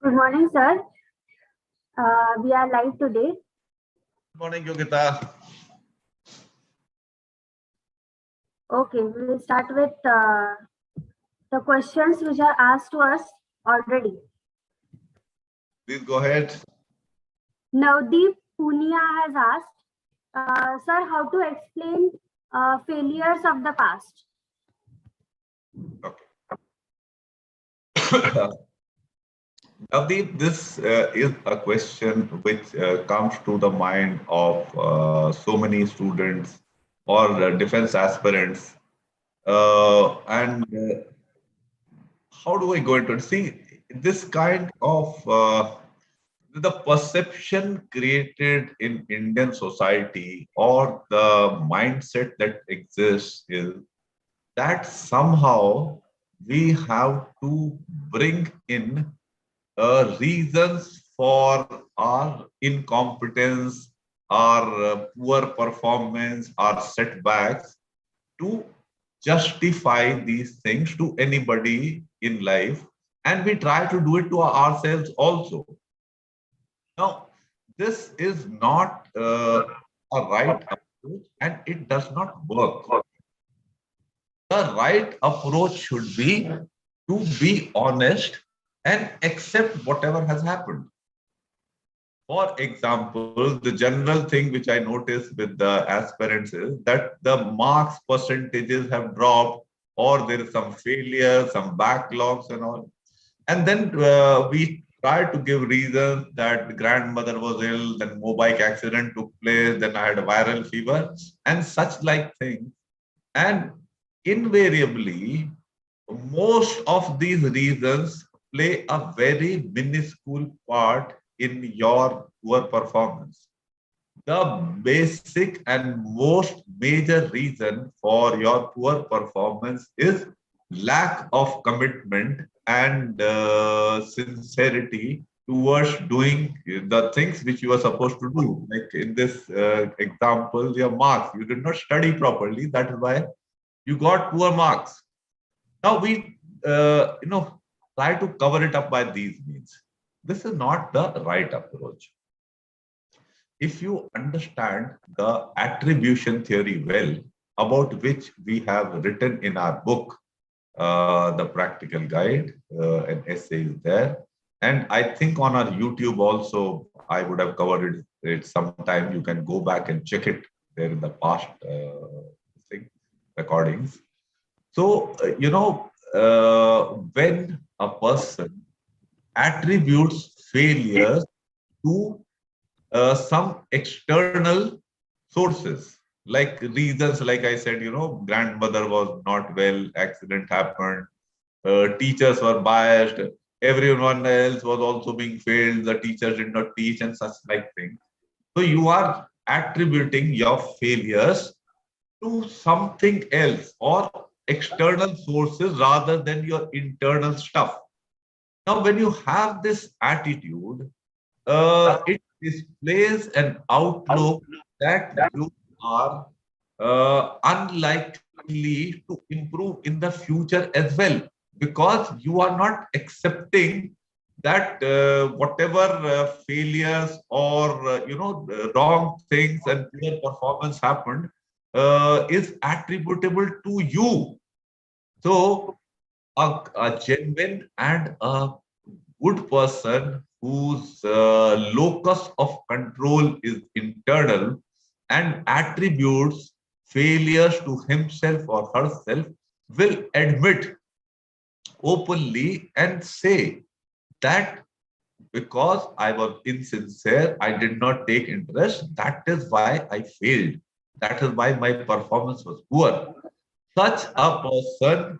Good morning, sir. We are live today. Good morning, Yogita. Okay, we'll start with the questions which are asked to us already. Please go ahead. Navdeep Punia has asked, sir, how to explain failures of the past? Okay. Navdeep, this is a question which comes to the mind of so many students or defense aspirants. And how do I go into it? See, this kind of the perception created in Indian society or the mindset that exists is that somehow we have to bring in reasons for our incompetence, our poor performance, our setbacks to justify these things to anybody in life. And we try to do it to ourselves also. Now, this is not a right approach and it does not work. The right approach should be to be honest and accept whatever has happened. For example, the general thing which I notice with the aspirants is that the marks percentages have dropped, or there is some failure, some backlogs, and all. And then we try to give reasons that the grandmother was ill, then motorbike accident took place, then I had a viral fever, and such like things. And invariably, most of these reasons play a very minuscule part in your poor performance. The basic and most major reason for your poor performance is lack of commitment and sincerity towards doing the things which you are supposed to do. Like in this example, your marks, you did not study properly. That is why you got poor marks. Now we, try to cover it up by these means. This is not the right approach. If you understand the attribution theory well, about which we have written in our book, the practical guide, an essay is there. And I think on our YouTube also, I would have covered it sometime. You can go back and check it there in the past recordings. So, when a person attributes failures to some external sources, like reasons, like I said, grandmother was not well, accident happened, teachers were biased, everyone else was also being failed, the teachers did not teach, and such like things. So you are attributing your failures to something else or external sources rather than your internal stuff. Now, when you have this attitude, it displays an outlook that you are unlikely to improve in the future as well, because you are not accepting that whatever failures or wrong things and poor performance happened is attributable to you. So a genuine and a good person whose locus of control is internal and attributes failures to himself or herself will admit openly and say that because I was insincere, I did not take interest, that is why I failed. That is why my performance was poor. Such a person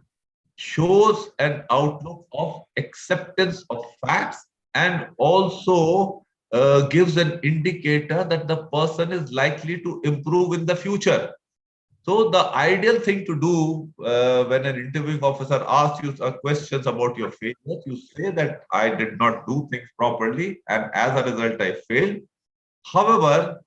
shows an outlook of acceptance of facts and also gives an indicator that the person is likely to improve in the future. So the ideal thing to do when an interviewing officer asks you questions about your failures, you say that I did not do things properly and as a result I failed. However,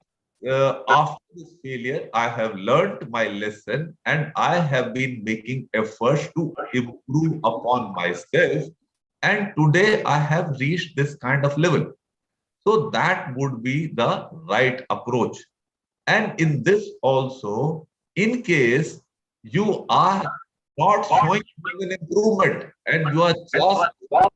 after this failure, I have learned my lesson and I have been making efforts to improve upon myself. and today I have reached this kind of level. So that would be the right approach. And in this also, in case you are not showing an improvement and you are just the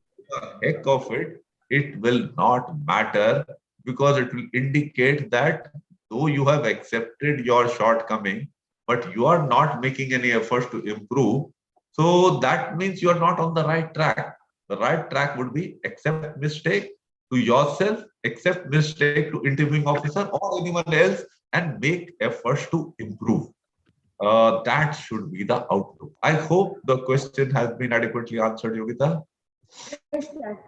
heck of it, it will not matter, because it will indicate that though you have accepted your shortcoming, but you are not making any efforts to improve. So that means you are not on the right track. The right track would be accept mistake to yourself, accept mistake to interviewing officer or anyone else, and make efforts to improve. That should be the outlook. I hope the question has been adequately answered, Yogita. Yes, sir.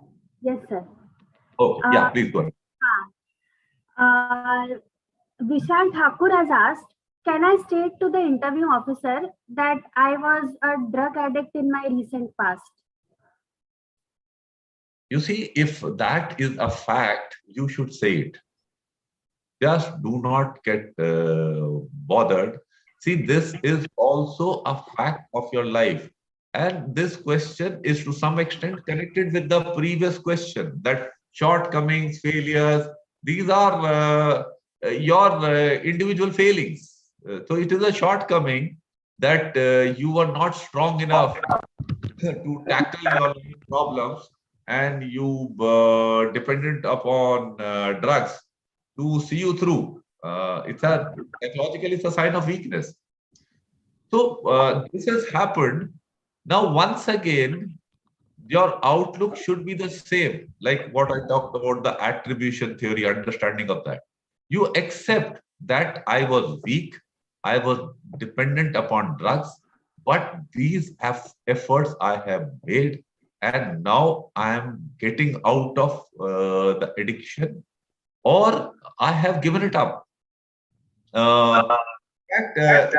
Yes, sir. Okay, yeah, Uh, please go ahead. uh, Vishal Thakur has asked, can I state to the interview officer that I was a drug addict in my recent past? You see, if that is a fact, you should say it. Just do not get bothered. See, this is also a fact of your life. And this question is to some extent connected with the previous question, that shortcomings, failures, these are your individual failings. So it is a shortcoming that you were not strong enough to tackle your life problems, and you dependent upon drugs to see you through. It's a psychologically it's a sign of weakness. So this has happened. Now, once again, your outlook should be the same, like what I talked about, the attribution theory, understanding of that. You accept that I was weak, I was dependent upon drugs, but these efforts I have made, and now I am getting out of the addiction, or I have given it up. In fact,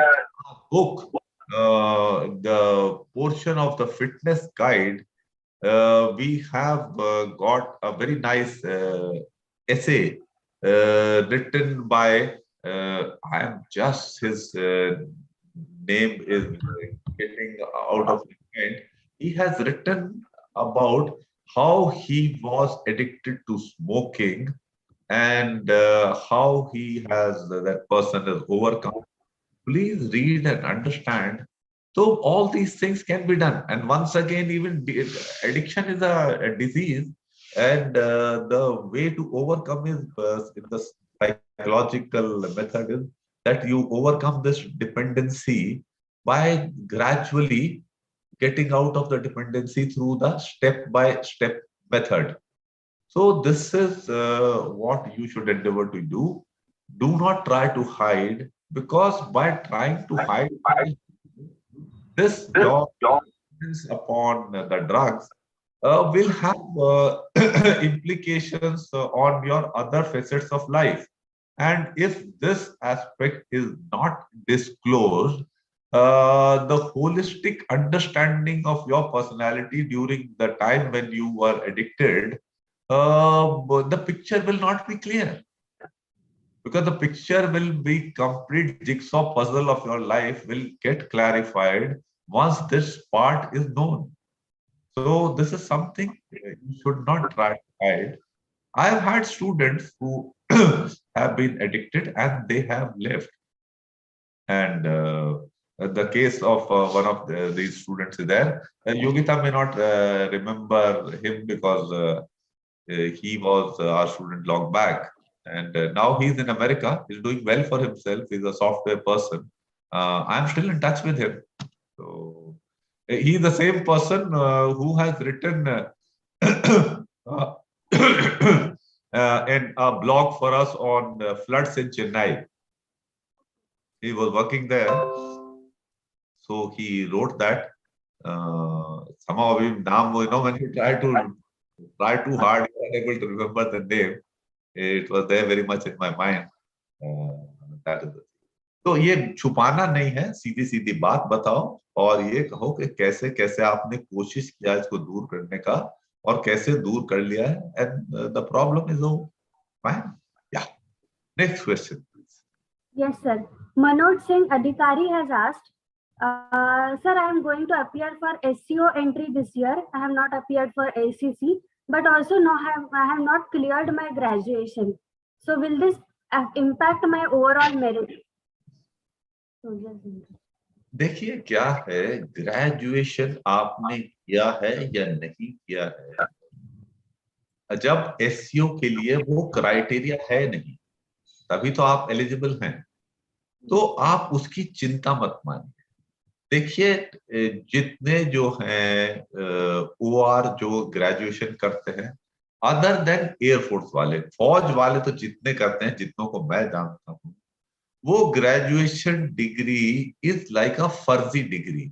book, the portion of the fitness guide, we have got a very nice essay written by, I am just his name is getting out of my mind. He has written about how he was addicted to smoking, and how he has that person has overcome. Please read and understand. So all these things can be done. And once again, even addiction is a disease, and the way to overcome is in the psychological method is that you overcome this dependency by gradually getting out of the dependency through the step-by-step method. So this is what you should endeavor to do. Do not try to hide, because by trying to hide this, your dependence upon the drugs will have implications on your other facets of life. And if this aspect is not disclosed, the holistic understanding of your personality during the time when you were addicted, the picture will not be clear, because the picture will be complete jigsaw puzzle of your life will get clarified once this part is known. So this is something you should not try to hide. I have had students who have been addicted and they have left. And the case of one of these students is there. Yogita may not remember him, because he was our student long back, and now he's in America. He's doing well for himself. He's a software person. I'm still in touch with him. So he's the same person who has written uh, in a blog for us on floods in Chennai. He was working there, so he wrote that. Somehow, when you try too hard, you are able to remember the name. It was there very much in my mind. That is the thing. तो ये छुपाना नहीं है, सीधी सीधी बात बताओ, और ये कहो कि कैसे कैसे आपने कोशिश किया इसको दूर करने का, और कैसे दूर कर लिया है, and the problem is over. Fine. Yeah. Next question, please. Yes, sir. Manoj Singh Adhikari has asked, Sir, I am going to appear for SEO entry this year. I have not appeared for ACC, but also I have not cleared my graduation. So will this impact my overall merit? देखिए क्या है, graduation आपने किया है या नहीं किया है, जब एससीओ के लिए वो क्राइटेरिया है नहीं, तभी तो आप एलिजिबल हैं। तो आप उसकी चिंता मत मानिए। देखिए, जितने जो हैं ओआर जो ग्रेजुएशन करते हैं, अदर देन एयरफोर्स वाले, फौज वाले तो जितने करते हैं, जितनों को मैं जानता हूँ, वो graduation degree is like a फर्जी degree.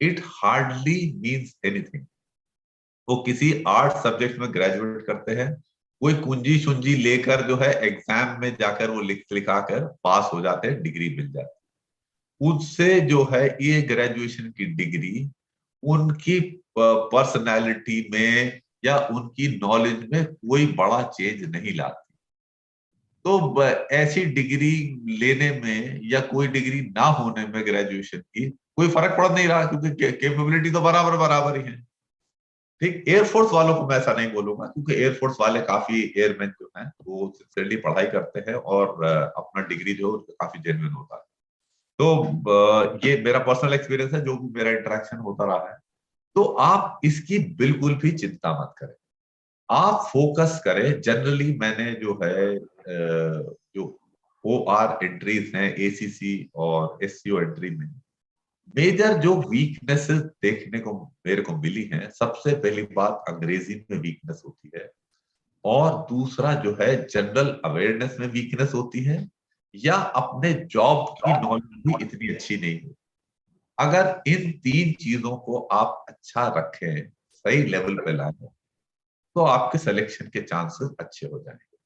It hardly means anything. वो किसी आर्ट सब्जेक्ट में ग्रेजुएट करते हैं, कोई कुंजी शुंजी लेकर जो है एग्जाम में जाकर वो लिखा कर पास हो जाते हैं, डिग्री मिल जाती है। उससे जो है ये ग्रेजुएशन की डिग्री उनकी पर्सनैलिटी में या उनकी नॉलेज में कोई बड़ा चेंज नहीं लाती। तो ऐसी डिग्री लेने में या कोई डिग्री ना होने में ग्रेजुएशन की कोई फर्क पड़ नहीं रहा, क्योंकि कैपेबिलिटी तो बराबर बराबर ही है। ठीक, एयरफोर्स वालों को मैं ऐसा नहीं बोलूंगा, क्योंकि एयरफोर्स वाले काफी एयरमैन जो हैं वो सिंसियरली पढ़ाई करते हैं और अपना डिग्री जो काफी जेन्युइन होता है। तो ये मेरा पर्सनल एक्सपीरियंस है, जो भी मेरा इंटरेक्शन होता रहा है। तो आप इसकी बिल्कुल भी चिंता मत करें, आप फोकस करें। जनरली मैंने जो है जो ओ आर एंट्रीज हैं एसीसी और एससीओ एंट्री में, मेजर जो वीकनेसेस देखने को मेरे को मिली हैं, सबसे पहली बात अंग्रेजी में वीकनेस होती है, और दूसरा जो है जनरल अवेयरनेस में वीकनेस होती है, या अपने जॉब की नॉलेज भी इतनी अच्छी नहीं है। अगर इन तीन चीजों को आप अच्छा रखें, सही लेवल पे लाएं, तो आपके सिलेक्शन के चांसेस अच्छे हो जाएंगे।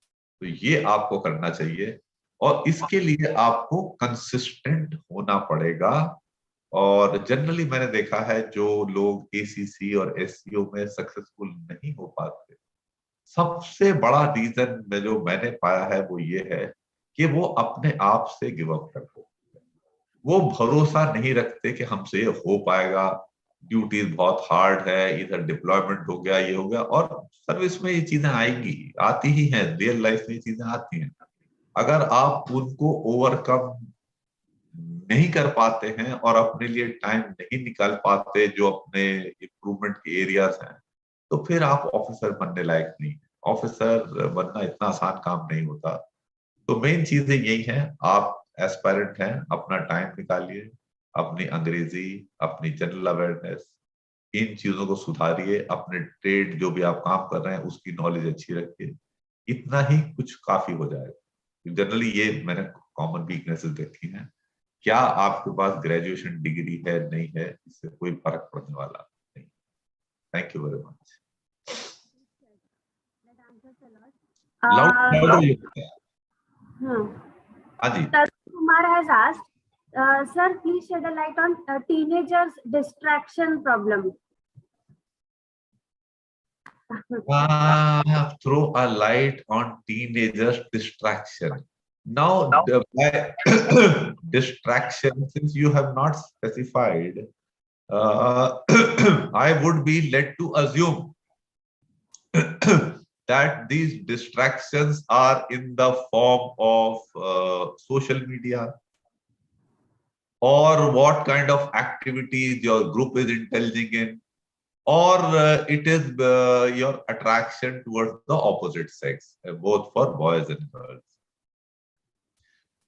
तो ये आपको करना चाहिए, और इसके लिए आपको कंसिस्टेंट होना पड़ेगा। और जनरली मैंने देखा है जो लोग एसीसी और एससीओ में सक्सेसफुल नहीं हो पाते, सबसे बड़ा रीजन में जो मैंने पाया है वो ये है कि वो अपने आप से गिव अप करते हैं। वो भरोसा नहीं रखते कि हमसे ये हो पाएगा, ड्यूटीज बहुत हार्ड है, इधर डिप्लॉयमेंट हो गया, ये हो गया, और सर्विस में ये चीजें आएंगी, आती ही हैं, रियल लाइफ में ये चीजें आती हैं। अगर आप उनको ओवरकम नहीं कर पाते हैं और अपने लिए टाइम नहीं निकाल पाते जो अपने इम्प्रूवमेंट के एरियाज हैं, तो फिर आप ऑफिसर बनने लायक नहीं है। ऑफिसर बनना इतना आसान काम नहीं होता। तो मेन चीजें यही हैं, आप एस्पायरेंट हैं, अपना टाइम निकालिए, अपनी अंग्रेजी, अपनी जनरल अवेयरनेस, इन चीजों को सुधारिए, अपने ट्रेड जो भी आप काम कर रहे हैं उसकी नॉलेज अच्छी रखिए। इतना ही कुछ काफी हो जाएगा। जनरली ये मैंने कॉमन वीकनेसेस देखी हैं। क्या आपके पास ग्रेजुएशन डिग्री है नहीं है, इससे कोई फर्क पड़ने वाला नहीं। Thank you very much. Loud loud. हाँ जी। Kumar has asked, sir, please shed a light on teenagers' distraction problem. Throw a light on teenagers' distraction. Now, by distraction, since you have not specified, I would be led to assume that these distractions are in the form of social media, or what kind of activities your group is indulging in, or it is your attraction towards the opposite sex, both for boys and girls.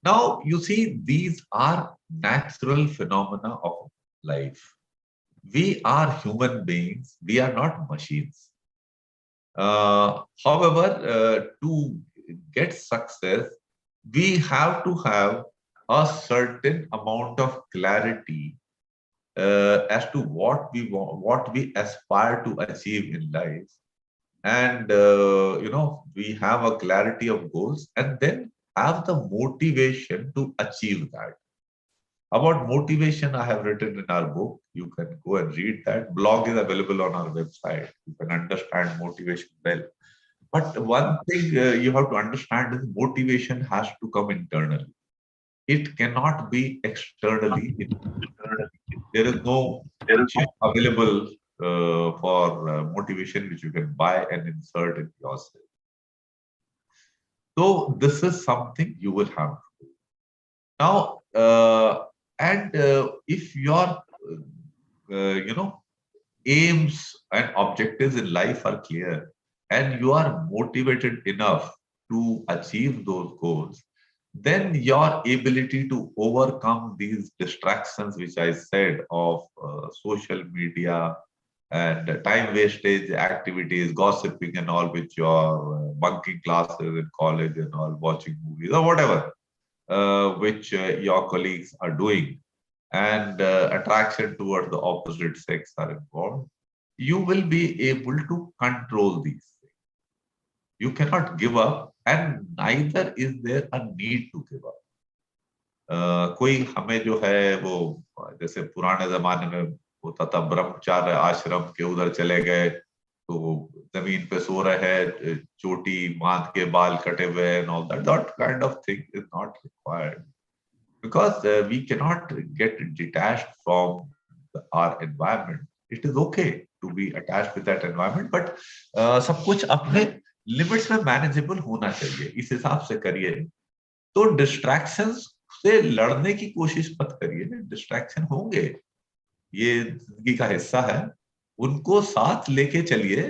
Now, you see, these are natural phenomena of life. We are human beings, we are not machines. However, to get success, we have to have a certain amount of clarity as to what we want, what we aspire to achieve in life, and we have a clarity of goals, and then have the motivation to achieve that. About motivation, I have written in our book. You can go and read that. Blog is available on our website. You can understand motivation well. But one thing you have to understand is motivation has to come internally. It cannot be externally. There is no chip available for motivation which you can buy and insert in yourself. So this is something you will have to do. Now, and if your aims and objectives in life are clear and you are motivated enough to achieve those goals, then your ability to overcome these distractions, which I said of social media and time wastage activities, gossiping and all, which you're bunking classes in college and all, watching movies or whatever, which your colleagues are doing, and attraction towards the opposite sex are involved, you will be able to control these things. You cannot give up, and neither is there a need to give up. कोई हमें जो है वो जैसे पुराने जमाने में होता था, ब्रह्मचार्य आश्रम के उधर चले गए तो जमीन पे सो रहे हैं, चोटी बांध के बाल कटे हुए and all that. That kind of thing is not required because we cannot get detached from our environment. It is okay to be attached with that environment, but सब कुछ अपने लिमिट्स में मैनेजेबल होना चाहिए, इस हिसाब से करिए. तो डिस्ट्रैक्शंस से लड़ने की कोशिश मत करिए. डिस्ट्रैक्शन होंगे, ये जिंदगी का हिस्सा है, उनको साथ लेके चलिए,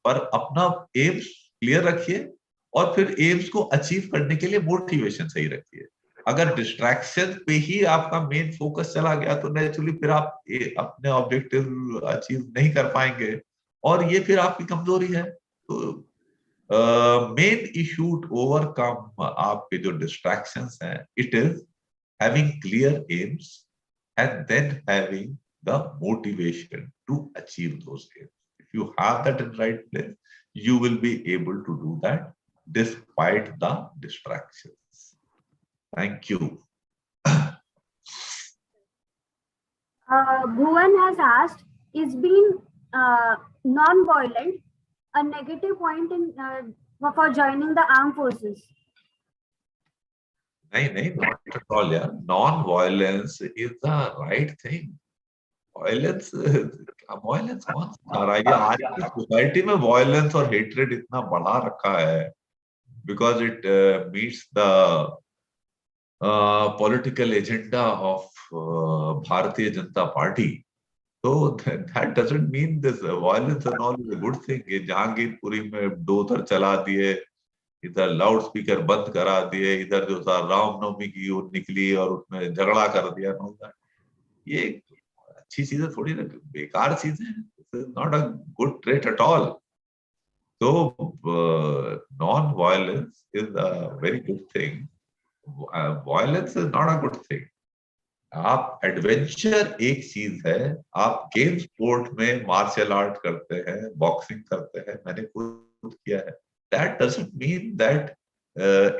पर अपना एम्स क्लियर रखिए और फिर एम्स को अचीव करने के लिए मोटिवेशन सही रखिए. अगर डिस्ट्रैक्शन पे ही आपका मेन फोकस चला गया तो नेचुरली फिर आप अपने ऑब्जेक्टिव अचीव नहीं कर पाएंगे और ये फिर आपकी कमजोरी है. तो मेन इशू टू ओवरकम आपके जो डिस्ट्रैक्शंस हैं, it is having clear aims and then having the motivation to achieve those aims. If you have that in right place, you will be able to do that despite the distractions. Thank you. Bhuvan has asked, is being non-violent a negative point in for joining the armed forces? नहीं, not at all. Yeah, non-violence is the right thing. Violence violence कौन सा रहा है? आज की society में violence और hatred इतना बढ़ा रखा है because it meets the political agenda of Bharatiya Janata party. तो that doesn't mean this violence and all is a good thing. ये जहांगीरपुरी में डोथर चला दिए, इधर लाउड स्पीकर बंद करा दिए, इधर जो था रामनवमी की वो निकली और उसमें झगड़ा कर दिया. ये अच्छी चीजें थोड़ी ना, बेकार चीजें. Not a good trait at all. तो non violence is a very good thing. Violence is not a good thing. आप एडवेंचर एक चीज है. आप गेम स्पोर्ट में मार्शल आर्ट करते हैं, बॉक्सिंग करते हैं, मैंने खुद किया है. That doesn't mean that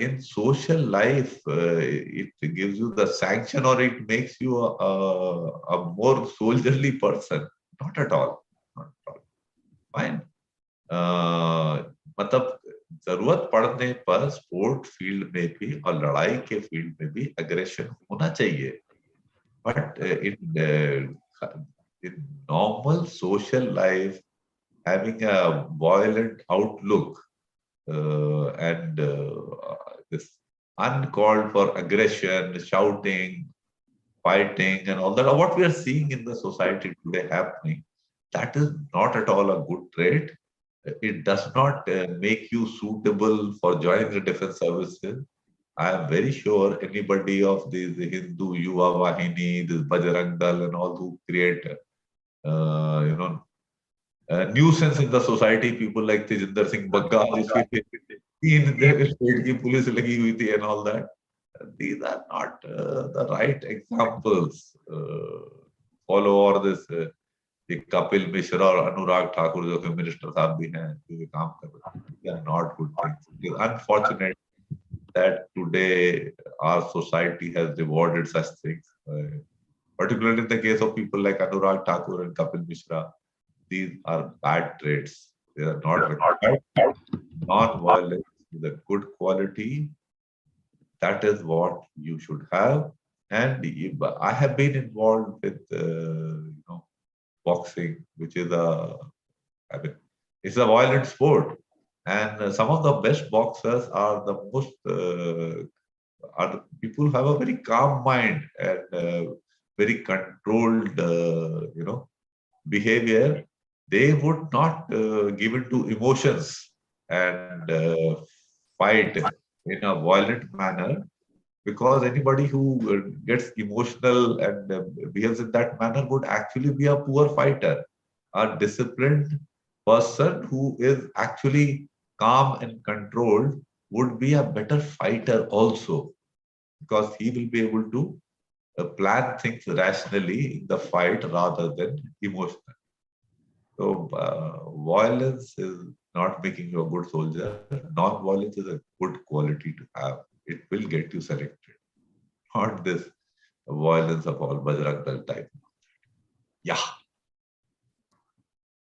in social life it gives you the sanction or it makes you a more soldierly person. Not at all. Not at all. Fine. मतलब जरूरत पड़ने पर स्पोर्ट फील्ड में भी और लड़ाई के फील्ड में भी अग्रेशन होना चाहिए. But in normal social life, having a violent outlook and this uncalled for aggression, shouting, fighting, and all that, what we are seeing in the society today happening, that is not at all a good trait. It does not make you suitable for joining the defense services. I am very sure anybody of these Hindu Yuva Vahini, this Bajrang Dal, and all who create, nuisance in the society, people like Tejinder Singh Bagga, जिसके 3 state की police लगी हुई थी and all that. These are not the right examples. Follow or this Kapil Mishra और अनुराग ठाकुर जो कि minister साहब भी हैं, जो ये काम कर रहे हैं. They are not good things. It is unfortunate that today our society has rewarded such things, particularly in the case of people like Anurag Thakur and Kapil Mishra. These are bad traits. They are not required. Non-violence is a good quality. That is what you should have. And I have been involved with boxing, which is I mean, it's a violent sport, and some of the best boxers are the most are the people who have a very calm mind and very controlled, behavior. They would not give in to emotions and fight in a violent manner, because anybody who gets emotional and behaves in that manner would actually be a poor fighter. A disciplined person who is actually calm and controlled would be a better fighter also, because he will be able to plan things rationally in the fight rather than emotionally. So, violence is not making you a good soldier. Non-violence is a good quality to have. It will get you selected, not this violence of all Bajrang Dal type. Yeah,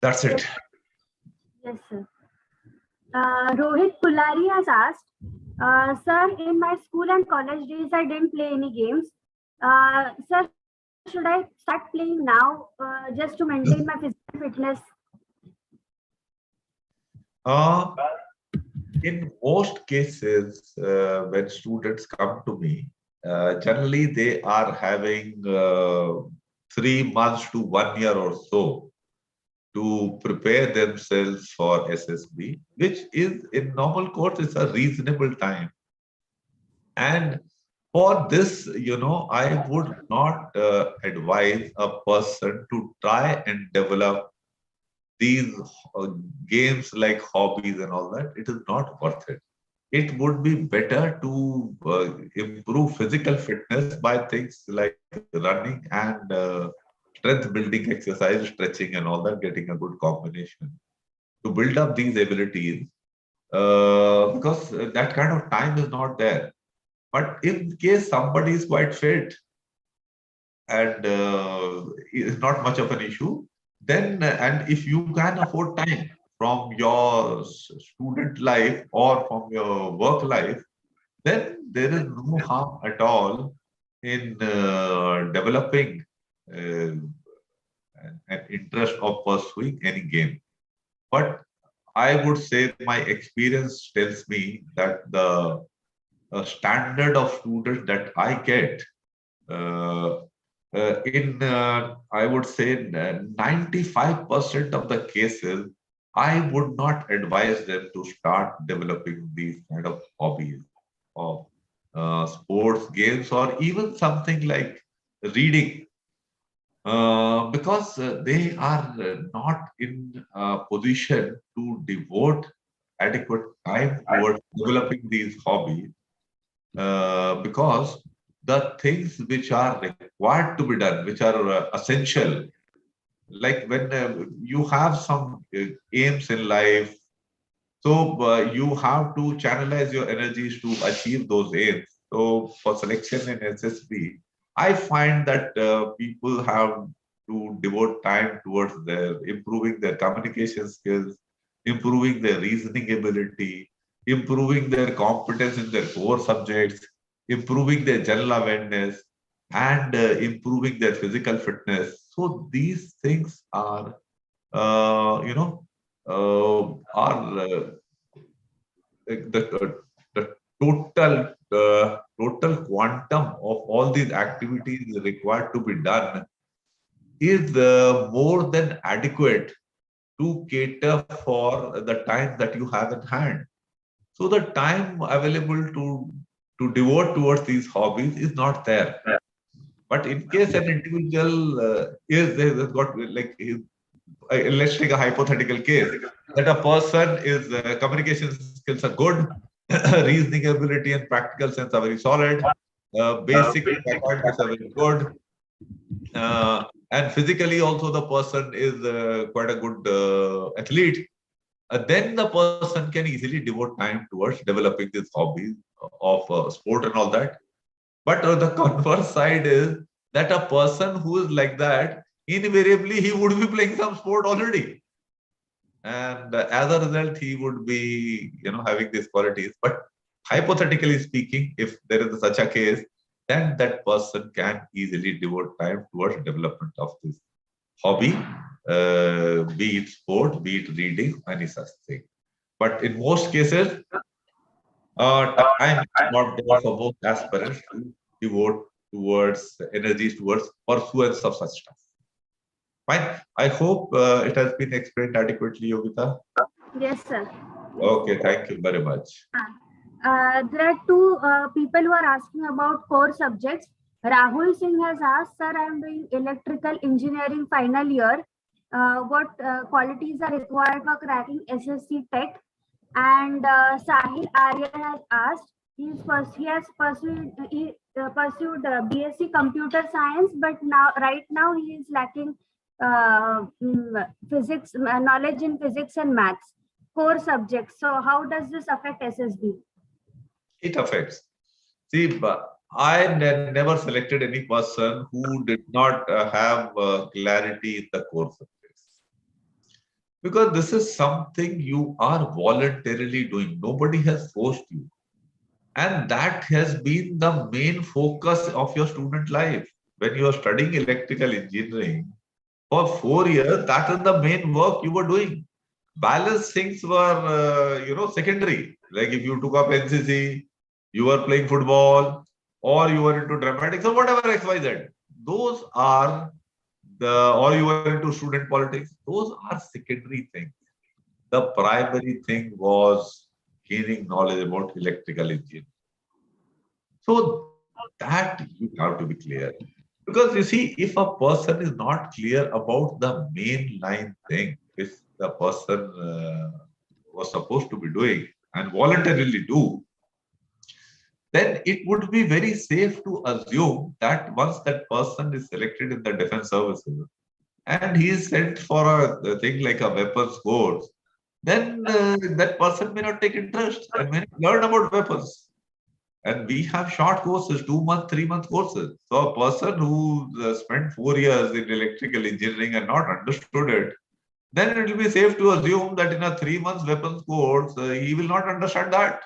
that's Yes, it. yes, sir. Rohit Kulari has asked, Sir, in my school and college days, I didn't play any games. Sir, should I start playing now just to maintain my physical fitness? Uh, in most cases, when students come to me, generally they are having 3 months to 1 year or so to prepare themselves for SSB, which is in normal course is a reasonable time. And for this, I would not advise a person to try and develop these uh, games like hobbies and all that. It is not worth it. It would be better to improve physical fitness by things like running and strength building exercise, stretching, and all that, getting a good combination to build up these abilities, because that kind of time is not there. But in case somebody is quite fit and is not much of an issue, then and if you can afford time from your student life or from your work life, then there is no harm at all in developing an interest of pursuing any game. But I would say my experience tells me that the standard of students that I get uh, I would say 95% of the cases, I would not advise them to start developing these kind of hobbies of sports, games, or even something like reading, because they are not in a position to devote adequate time towards developing these hobbies, because the things which are required to be done, which are essential, like when you have some aims in life, so you have to channelize your energies to achieve those aims. So for selection in SSB, I find that people have to devote time towards their improving their communication skills, improving their reasoning ability, improving their competence in their core subjects, improving their general awareness, and improving their physical fitness. So these things are, are the total quantum of all these activities required to be done is more than adequate to cater for the time that you have in hand. So the time available to devote towards these hobbies is not there. But in case an individual has got like let's take a hypothetical case that a person is communication skills are good, reasoning ability and practical sense are very solid, basic academics are very good, and physically also the person is quite a good athlete. Then the person can easily devote time towards developing these hobbies of sport and all that. But the converse side is that a person who is like that, invariably he would be playing some sport already, and as a result he would be having these qualities. But hypothetically speaking, if there is such a case, then that person can easily devote time towards development of this hobby, be it sport, be it reading, any such thing. But in most cases, time is not there for both aspirants to devote towards energies towards pursuance of such stuff. Fine. I hope it has been explained adequately, Yogita. Yes, sir. Yes, sir. Okay, thank you very much. There are two people who are asking about core subjects. Rahul Singh has asked, sir, I am doing electrical engineering final year. What qualities are required for cracking SSC Tech? And Sahil Arya has asked, he has pursued BSc Computer Science, but right now he is lacking physics, knowledge in physics and maths, core subjects. So how does this affect SSB? It affects. See, I never selected any person who did not have clarity in the core subjects. Because this is something you are voluntarily doing. Nobody has forced you. And that has been the main focus of your student life. When you are studying electrical engineering, for 4 years, that is the main work you were doing. Balance things were, secondary. Like if you took up NCC, you were playing football, or you were into dramatics, or whatever XYZ. Those are or you were into student politics. Those are secondary things. The primary thing was gaining knowledge about electrical engineering. So that you have to be clear. Because you see, if a person is not clear about the mainline thing which the person was supposed to be doing and voluntarily do, then it would be very safe to assume that once that person is selected in the defense services and he is sent for a thing like a weapons course, then that person may not take interest and may not learn about weapons. And we have short courses, 2-month, 3-month courses. So a person who spent 4 years in electrical engineering and not understood it, then it will be safe to assume that in a 3 months weapons course, he will not understand that.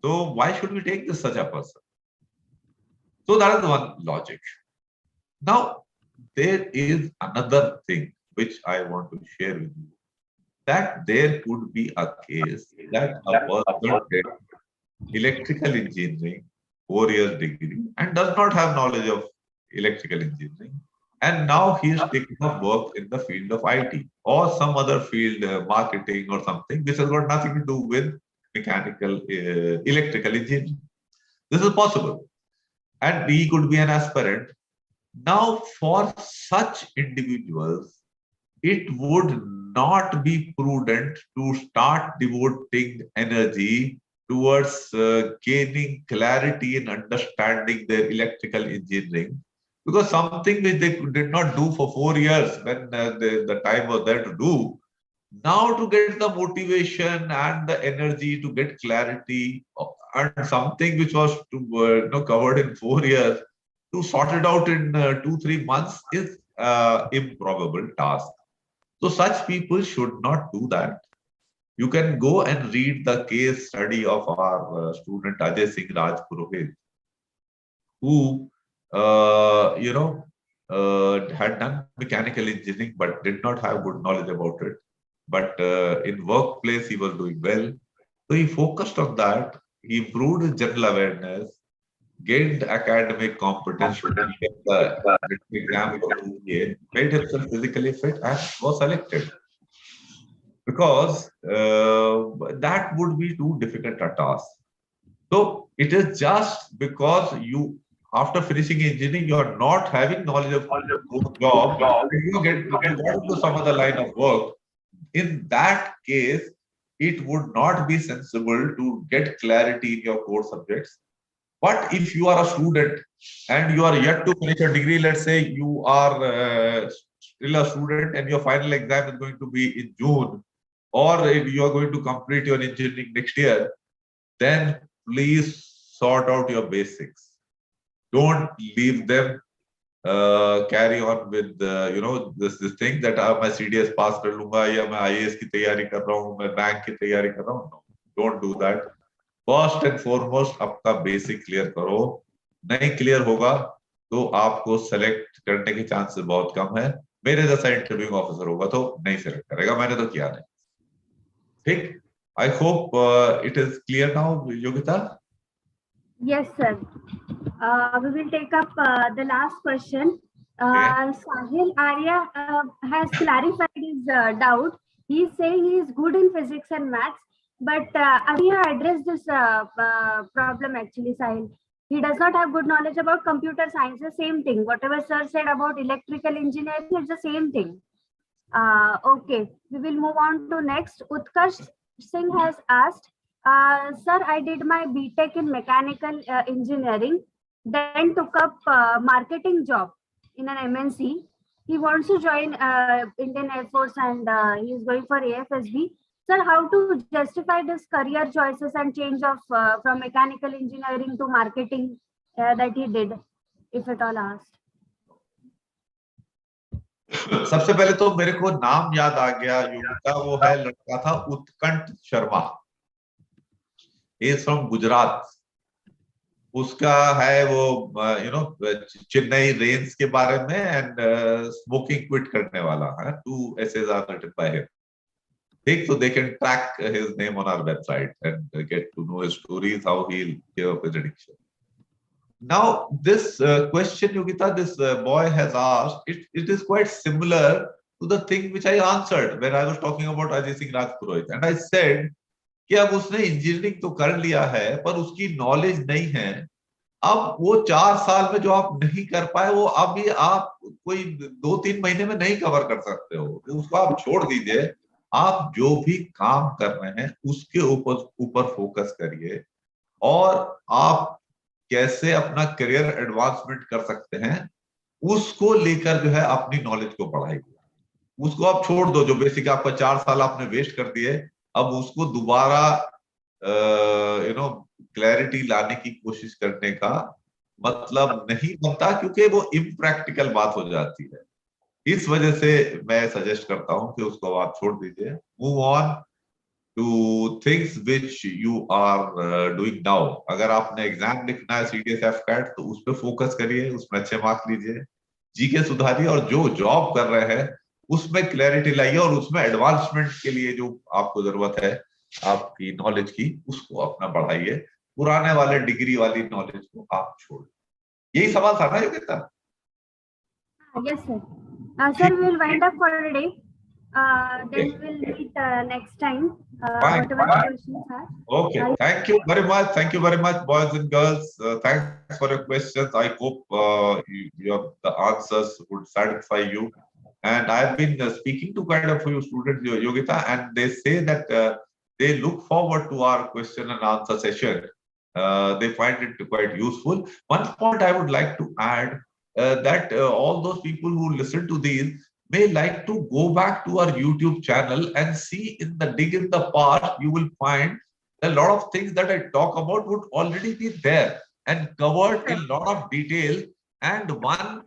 So why should we take this such a person? So that is one logic. Now, there is another thing which I want to share with you. That there could be a case that a person did electrical engineering, 4 years degree, and does not have knowledge of electrical engineering. And now he is taking up work in the field of IT or some other field, marketing or something, which has got nothing to do with electrical engineering. This is possible. And he could be an aspirant. Now, for such individuals, it would not be prudent to start devoting energy towards gaining clarity and understanding their electrical engineering, because something which they did not do for 4 years when the time was there to do, now to get the motivation and the energy to get clarity and something which was covered in 4 years, to sort it out in 2-3 months is improbable task. So such people should not do that. You can go and read the case study of our student Ajay Singh Raj Purohit, who had done mechanical engineering but did not have good knowledge about it. But in workplace, he was doing well. So he focused on that. He improved his general awareness, gained academic competence to get the exam for UPA, made himself physically fit, and was selected. Because that would be too difficult a task. So it is just because you, after finishing engineering, you are not having knowledge of job, you go into some other line of work. In that case, it would not be sensible to get clarity in your core subjects. But if you are a student and you are yet to finish a degree, let's say you are still a student and your final exam is going to be in June, or if you are going to complete your engineering next year, then please sort out your basics. Don't leave them carry on with this thing that मैं CDS pass कर लूंगा या मैं IAS की तैयारी कर रहा हूँ, मैं बैंक की तैयारी कर रहा हूँ. No, don't do that. First and foremost, अपना basic clear करो. नहीं क्लियर होगा तो आपको सेलेक्ट करने के चांसेस बहुत कम है। मेरे जैसा इंटरव्यूइंग ऑफिसर होगा तो नहीं सेलेक्ट करेगा, मैंने तो किया नहीं। ठीक, I hope it is clear now Yogita. Yes, sir. We will take up the last question. Sahil Arya has clarified his doubt. He is saying he is good in physics and maths, but Arya addressed this problem actually, Sahil. He does not have good knowledge about computer science, the same thing. Whatever sir said about electrical engineering, it's the same thing. Okay, we will move on to next. Utkarsh Singh has asked, Sir, I did my BTech in mechanical engineering, then took up marketing job in an MNC. He wants to join Indian Air Force and he is going for AFSB. Sir, how to justify this career choices and change of from mechanical engineering to marketing that he did, if at all asked? सबसे पहले तो मेरे को नाम याद आ गया योगिता, वो है लड़का था उत्कंठ शर्मा, इज फ्रॉम गुजरात। उसका है वो चेन्नई रेंज के बारे में एंड स्मोकिंग क्विट करने वाला है। 2 essays are written by him. ठीक, so they can track his name on our website and get to know his stories, how he'll give up his addiction. Now, this question, Yogita, this boy has asked, it is quite similar to the thing which I answered when I was talking about Ajay Singh Rajpurohit. And I said कि अब उसने engineering तो कर लिया है पर उसकी knowledge नहीं है। अब वो 4 साल में जो आप नहीं कर पाए वो अभी आप कोई 2-3 महीने में नहीं कवर कर सकते हो, उसको आप छोड़ दीजिए। आप जो भी काम कर रहे हैं उसके ऊपर फोकस करिए और आप कैसे अपना करियर एडवांसमेंट कर सकते हैं उसको लेकर जो है अपनी नॉलेज को बढ़ाइए। उसको आप छोड़ दो, जो बेसिक आपका 4 साल आपने वेस्ट कर दिए, अब उसको दोबारा क्लैरिटी लाने की कोशिश करने का मतलब नहीं बनता, क्योंकि वो इम्प्रैक्टिकल बात हो जाती है। इस वजह से मैं सजेस्ट करता हूं कि उसको आप छोड़ दीजिए, move on to things which you are doing now. अगर आपने एग्जाम लिखना है CDSF कैट तो उस पर फोकस करिए, उसमें अच्छे मार्क्स लीजिए, जीके सुधारिए और जो जॉब कर रहे हैं उसमें क्लैरिटी लाइए और उसमें एडवांसमेंट के लिए जो आपको जरूरत है आपकी नॉलेज की उसको अपना बढ़ाइए। पुराने वाले डिग्री वाली नॉलेज को आप छोड़, यही सवाल था ना Yogita? Yes, sir. Sir, we will wind up for today. Then we will meet next time. Whatever the questions are. Okay. Thank you very much. Thank you very much, boys and girls. Thanks for your questions. I hope the answers would satisfy you. And I've been speaking to quite a few students, Yogita, and they say that they look forward to our question and answer session. They find it quite useful. One point I would like to add that all those people who listen to these may like to go back to our YouTube channel and see in the dig in the past, you will find a lot of things that I talk about would already be there and covered in a lot of detail. And one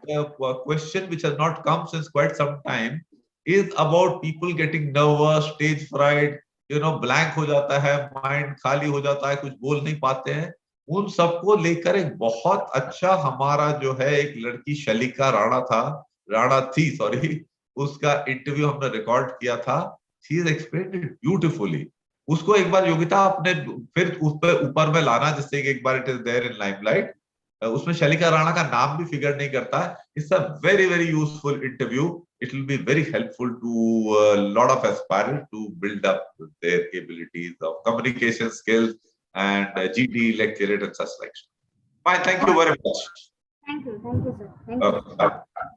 question which has not come since quite some time is about people getting nervous, stage fright, blank हो जाता है, mind खाली हो जाता है, कुछ बोल नहीं पाते हैं। उन सबको लेकर एक बहुत अच्छा हमारा जो है एक लड़की शलिका राणा थी, सॉरी, उसका इंटरव्यू हमने रिकॉर्ड किया था। She is explained it beautifully. उसको एक बार योगिता अपने फिर उस पर ऊपर में लाना, जिससे एक बार it is there in limelight. उसमें शलिका राणा का नाम भी फिगर नहीं करता है। It's a very very useful interview. It will be very helpful to a lot of aspirants to build up their abilities of communication skills and GD, lecturate and such like. Fine, thank you very much. Thank you, sir. Thank you.